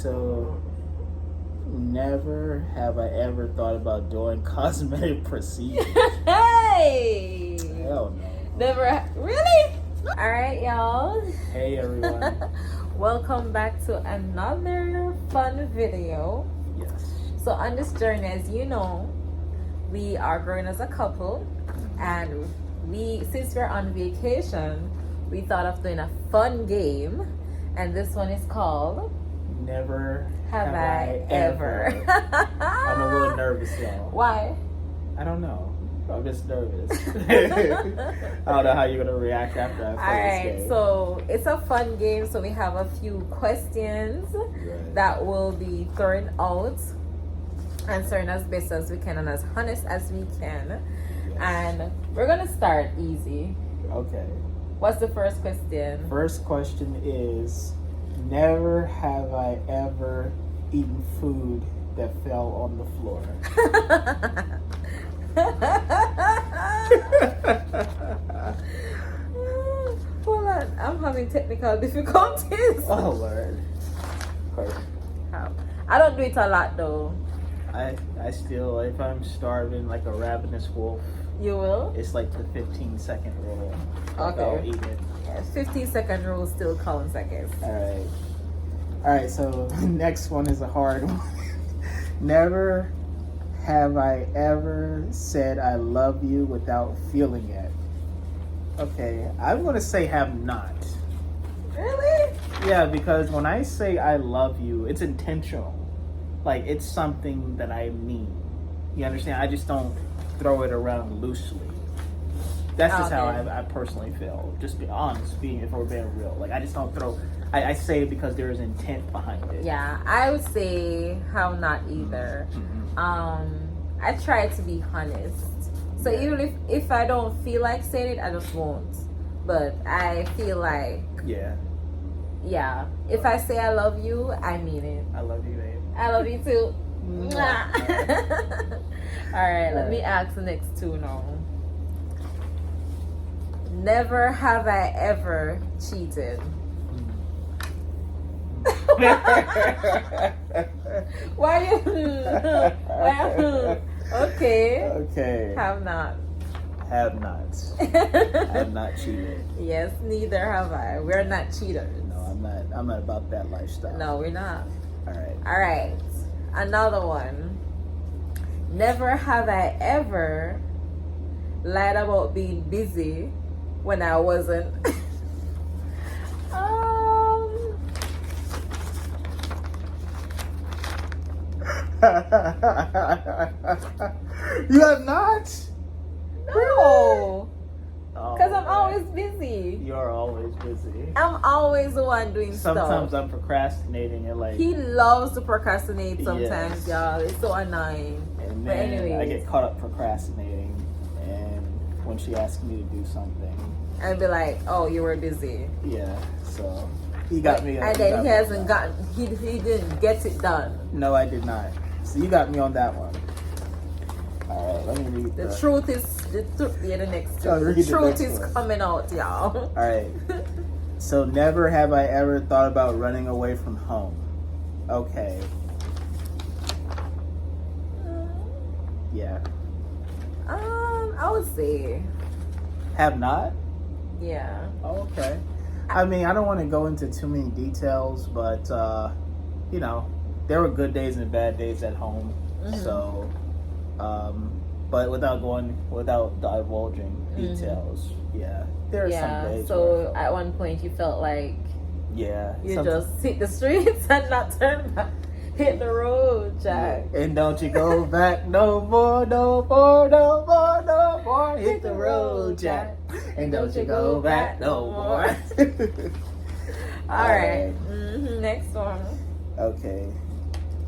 So, never have I ever thought about doing cosmetic procedures. Hey! Hell no. Never. Really? Alright, y'all. Hey everyone. Welcome back to another fun video. Yes. So, on this journey, as you know, we are growing as a couple, and since we're on vacation, we thought of doing a fun game, and this one is called Never Have I Ever. I'm a little nervous, y'all. Why? I don't know. I'm just nervous. I don't know how you're gonna react after I play this Alright, game. so it's a fun game. So we have a few questions Right. that will be thrown out, answering as best as we can and as honest as we can. Yes. And we're gonna start easy. Okay. What's the first question? First question is, never have I ever eaten food that fell on the floor. Hold on, I'm having technical difficulties. Oh Lord. Of course. I don't do it a lot though. I still, if I'm starving like a ravenous wolf, You will? it's like the 15-second rule. Like, Okay. I'll eat it. Yeah, 15-second rule still counts, I guess. Alright, so next one is a hard one. Never have I ever said I love you without feeling it. Okay, I'm gonna say have not. Really? Yeah, because when I say I love you, it's intentional. Like, it's something that I mean. You understand? I just don't throw it around loosely. That's just how Okay. I personally feel. Just be honest, if we're being real. Like, I just don't throw... I say it because there is intent behind it. Yeah, I would say how not either. Mm-hmm. I try to be honest. So Yeah. even if I don't feel like saying it, I just won't. But I feel like, Yeah. yeah, if I say I love you, I mean it. I love you, babe. I love you too. Mwah. Alright, let me ask the next two now. Never have I ever cheated. Why you? Okay. Okay. Have not. Have not. I have not cheated. Yes, neither have I. We're not cheaters. No, I'm not about that lifestyle. No, we're not. Alright. Alright. Another one. Never have I ever lied about being busy when I wasn't. You have not? No. Oh, Because I'm man. always busy. You're always busy. I'm always the one doing Sometimes stuff. I'm procrastinating and like, He loves to procrastinate sometimes, Yes. y'all. It's so annoying. and But then I anyways, get caught up procrastinating, and when she asks me to do something, I'd be like, oh, you were busy. yeah. So he got me. And he then got he me hasn't on that. gotten, he didn't get it done. No, I did not. So you got me on that one. All right, let me read The truth is, the next two. Oh, read The the truth next is one. coming out, y'all. All right. So never have I ever thought about running away from home. Okay. Yeah. I would say, Have not? yeah. Oh, okay. I mean, I don't want to go into too many details, but you know, there were good days and bad days at home. Mhm. So, but without divulging details, yeah, there are some Yeah. days. where I So felt- at one point, you felt like yeah, you some- just hit the streets and not turn back, hit the road, Jack. And don't you go back no more, no more, no more, no more. Hit the road, Jack. And don't you go back no more. All right. Next one. Okay.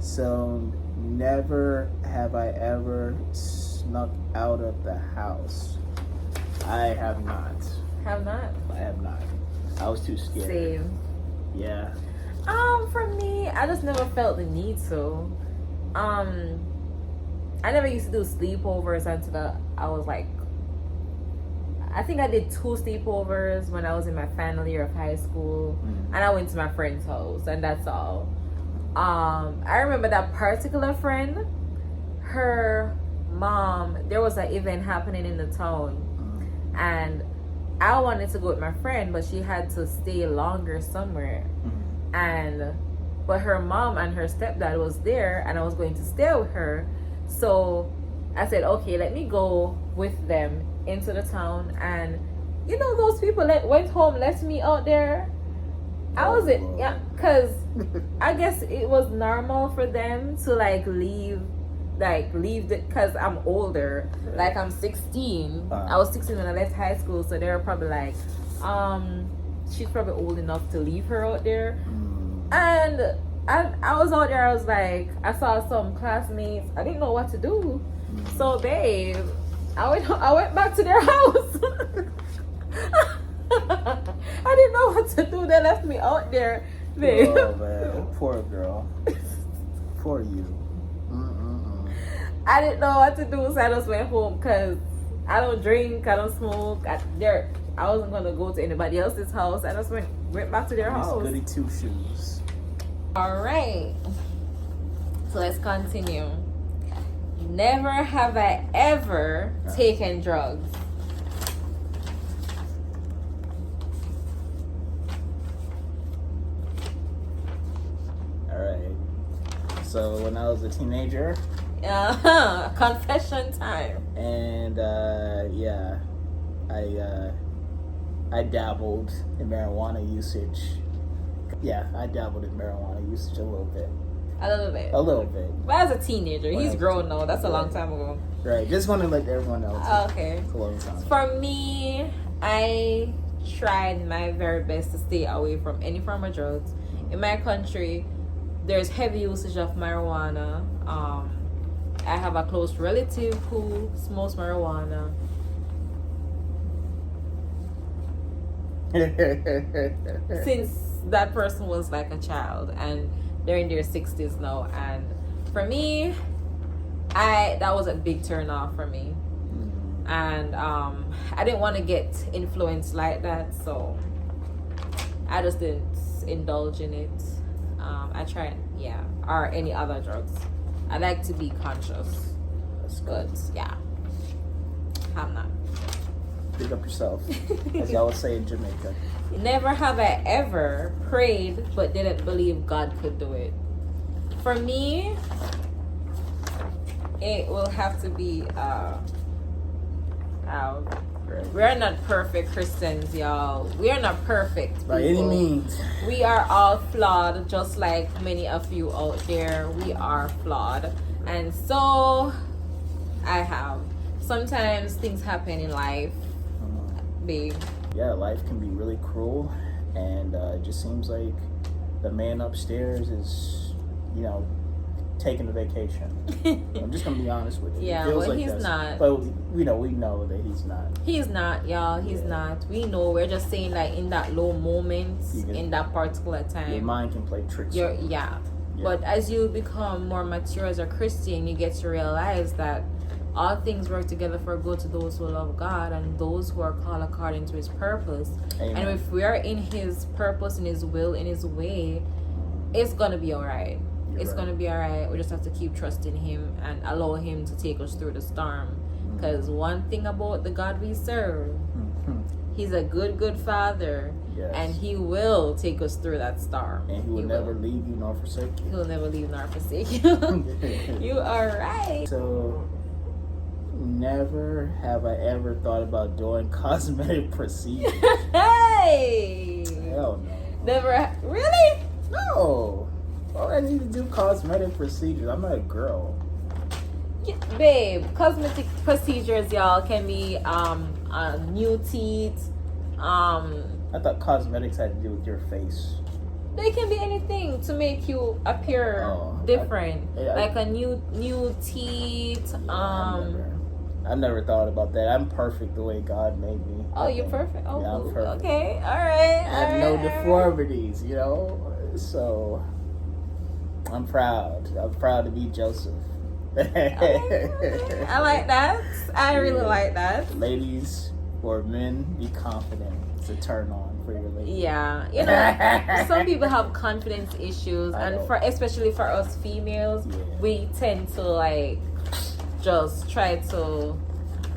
So never have I ever snuck out of the house. I have not. Have not. I have not. I was too scared. Same. Yeah. For me, I just never felt the need to. I never used to do sleepovers until I was like, I think I did 2 sleepovers when I was in my final year of high school, and I went to my friend's house, and that's all. I remember that particular friend, her mom, there was an event happening in the town, and I wanted to go with my friend, but she had to stay longer somewhere. But her mom and her stepdad was there, and I was going to stay with her. So I said, okay, let me go with them into the town. And you know, those people that went home left me out there. I was it, yeah, because I guess it was normal for them to leave because I'm older. Like, I'm 16. I was 16 when I left high school, so they were probably like, she's probably old enough to leave her out there. And I was out there, I was like, I saw some classmates, I didn't know what to do. So babe, I went back to their house. I didn't know what to do. They left me out there, babe. Oh man, poor girl. Poor you. I didn't know what to do, so I just went home because I don't drink, I don't smoke. I wasn't gonna go to anybody else's house. I just went back to their house. Goody two shoes. All right, so let's continue. Never have I ever taken drugs. All right. So when I was a teenager. Confession time. And I dabbled in marijuana usage. Yeah, I dabbled in marijuana usage a little bit. A little bit. A little bit. But as a teenager, he's grown now. That's a long time ago. Right. Just want to let everyone else. Okay. It's a long time. For me, I tried my very best to stay away from any form of drugs. In my country, there's heavy usage of marijuana. I have a close relative who smokes marijuana. Since that person was like a child, and they're in their 60s now, and for me, that was a big turn off for me. And I didn't want to get influenced like that, so I just didn't indulge in it. I tried, or any other drugs. I like to be conscious. That's good. But yeah, I'm not. Pick up yourself, as y'all would say in Jamaica. Never have I ever prayed but didn't believe God could do it. For me, it will have to be we're not perfect Christians, y'all. We are not perfect people. By any means. We are all flawed, just like many of you out there. We are flawed. And so sometimes things happen in life, babe. Yeah, life can be really cruel, and it just seems like the man upstairs is, taking a vacation. I'm just gonna be honest with you. Yeah, it feels well, like he's this. not. But we know that he's not. He's not, y'all. He's not. We know. We're just saying, like, in that low moment, in that particular time, your mind can play tricks. Yeah. But as you become more mature as a Christian, you get to realize that all things work together for good to those who love God and those who are called according to His purpose. Amen. And if we are in His purpose, in His will, in His way, it's gonna be all right. It's gonna be all right. We just have to keep trusting Him and allow Him to take us through the storm. Because one thing about the God we serve, He's a good Father. Yes. And He will take us through that storm. And He will never leave you nor forsake you. He'll never leave nor forsake you. You are right. So, never have I ever thought about doing cosmetic procedures. Hey! Hell no. Never. Really? No. Why would I need to do cosmetic procedures? I'm not a girl. Yeah, babe, cosmetic procedures, y'all, can be new teeth. I thought cosmetics had to do with your face. They can be anything to make you appear different, like a new teeth. I never thought about that. I'm perfect the way God made me. Oh, you're perfect. Oh, yeah, I'm perfect. Okay, all right. I have no deformities, So I'm proud. I'm proud to be Joseph. I like that. I really like that. Ladies or men, be confident. It's a turn on for your lady. Yeah, you know, some people have confidence issues, I and know. especially for us females, Yeah. we tend to like just try to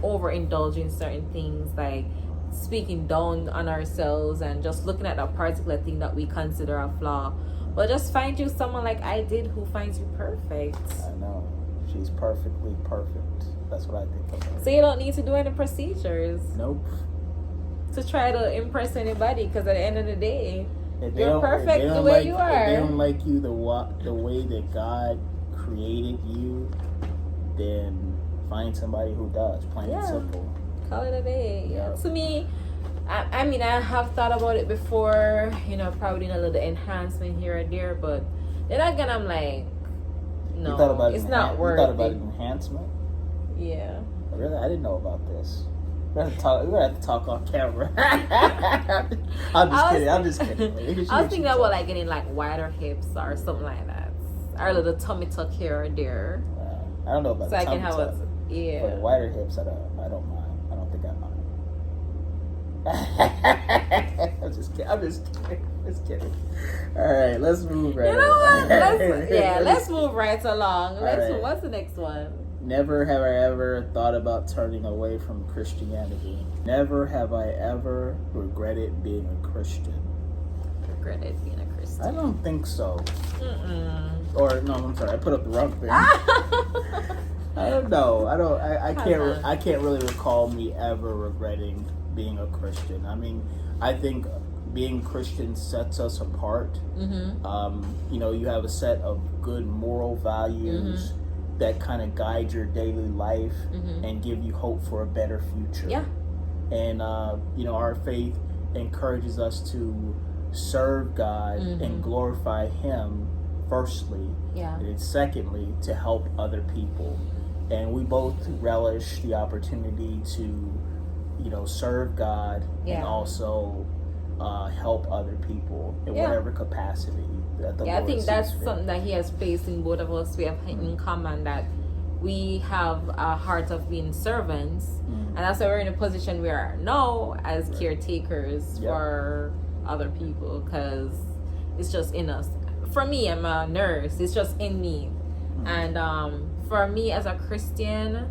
overindulge in certain things, like speaking down on ourselves and just looking at a particular thing that we consider a flaw. But just find you someone like I did who finds you perfect. I know. She's perfectly perfect. That's what I think of her. So you don't need to do any procedures Nope. to try to impress anybody, because at the end of the day, If you're don't- if perfect they the don't way like- you If they are. don't like you the way that God created you, then find somebody who does. Plain and Yeah. simple. Call it a day. Yeah. To me, I mean, I have thought about it before, you know, probably a little enhancement here or there, but then again, I'm like, no, You thought about it's not worth You thought about it. enhancement? Yeah. Really? I didn't know about this. We're gonna have to talk off camera. I'm just kidding. I was thinking about like getting like wider hips or something like that, or a little tummy tuck here or there, I don't know about so the I can tummy have tuck. a For the yeah. wider hips, I don't mind. I don't think I mind. I'm just kidding. All right, let's move right You know what? along. Let's move right along. right. What's the next one? Never have I ever thought about turning away from Christianity. Never have I ever regretted being a Christian. Regretted being a I Christian. don't think so. Mm-mm. Or no, I'm sorry, I put up the wrong thing. I don't know. I can't really recall me ever regretting being a Christian. I mean, I think being Christian sets us apart. Mm-hmm. You know, you have a set of good moral values that kind of guide your daily life and give you hope for a better future. Yeah. And you know, our faith encourages us to serve God and glorify Him firstly, Yeah. and then secondly to help other people. And we both relish the opportunity to, you know, serve God and Yeah. also help other people in Yeah. whatever capacity that the Yeah, I Lord think sees that's fit. something that He has placed in both of us. We have in common that we have a heart of being servants, and that's why we're in a position we are now as caretakers Yeah. for other people, because it's just in us. For me, I'm a nurse. It's just in me, and for me as a Christian,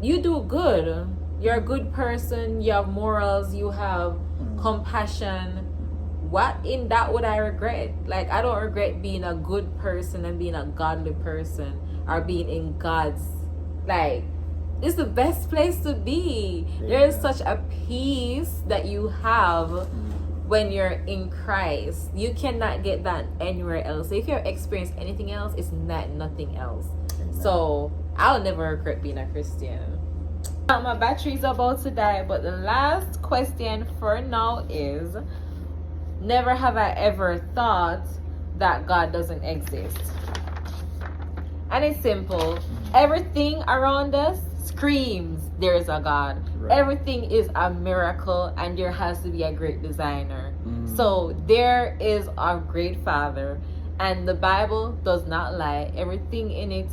you do good. You're a good person. You have morals. You have compassion. What in that would I regret? Like, I don't regret being a good person and being a godly person, or being in God's, like, it's the best place to be. There is such a peace that you have when you're in Christ. You cannot get that anywhere else. So if you've experienced anything else, it's not nothing else. Amen. So I'll never regret being a Christian. My battery's about to die, but the last question for now is, never have I ever thought that God doesn't exist. And it's simple. Everything around us screams there's a God. Right. Everything is a miracle, and there has to be a great designer. So there is a great Father, and the Bible does not lie. Everything in it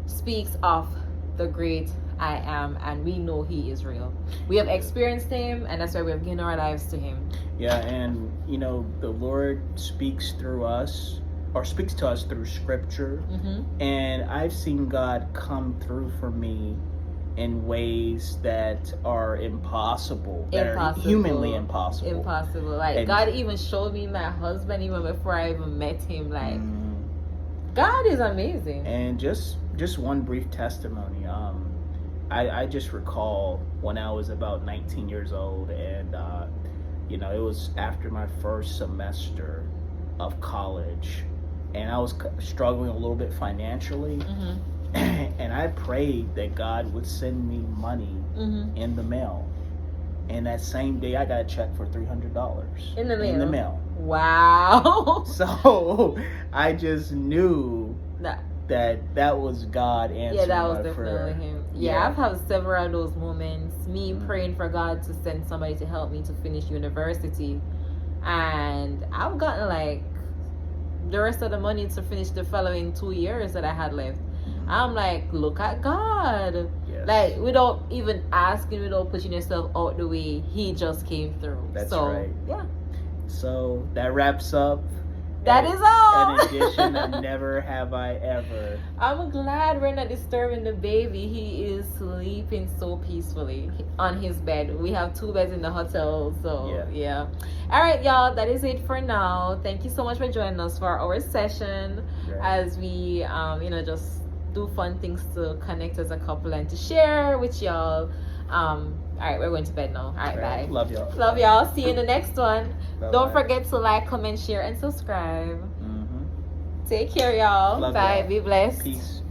speaks of the great I am, and we know He is real. We have experienced Him, and that's why we have given our lives to Him. Yeah, and you know, the Lord speaks through us, or speaks to us through Scripture, and I've seen God come through for me in ways that are impossible, that are humanly impossible. Impossible. Like, And- God even showed me my husband even before I even met him. Like, God is amazing. And just one brief testimony. I just recall when I was about 19 years old, and you know, it was after my first semester of college, and I was struggling a little bit financially, and I prayed that God would send me money in the mail. And that same day, I got a check for $300 In the mail. Wow. So I just knew That- that was God answering Yeah, that was my definitely prayer. Him. Yeah, I've had several of those moments. Me praying for God to send somebody to help me to finish university. And I've gotten like the rest of the money to finish the following 2 years that I had left. I'm like, look at God. Yes. Yes. Like, without even asking, without pushing yourself out the way, he just came through. That's so, right. Yeah. So that wraps up. That is all. An edition of Never Have I Ever. I'm glad we're not disturbing the baby. He is sleeping so peacefully on his bed. We have 2 beds in the hotel, so yeah. All right, y'all. That is it for now. Thank you so much for joining us for our session as we, just do fun things to connect as a couple and to share with y'all. All right, we're going to bed now. All right, bye. Love y'all. Love y'all. See you in the next one. Bye-bye. Don't forget to like, comment, share, and subscribe. Mm-hmm. Take care, y'all. Love Bye. y'all. Be blessed. Peace.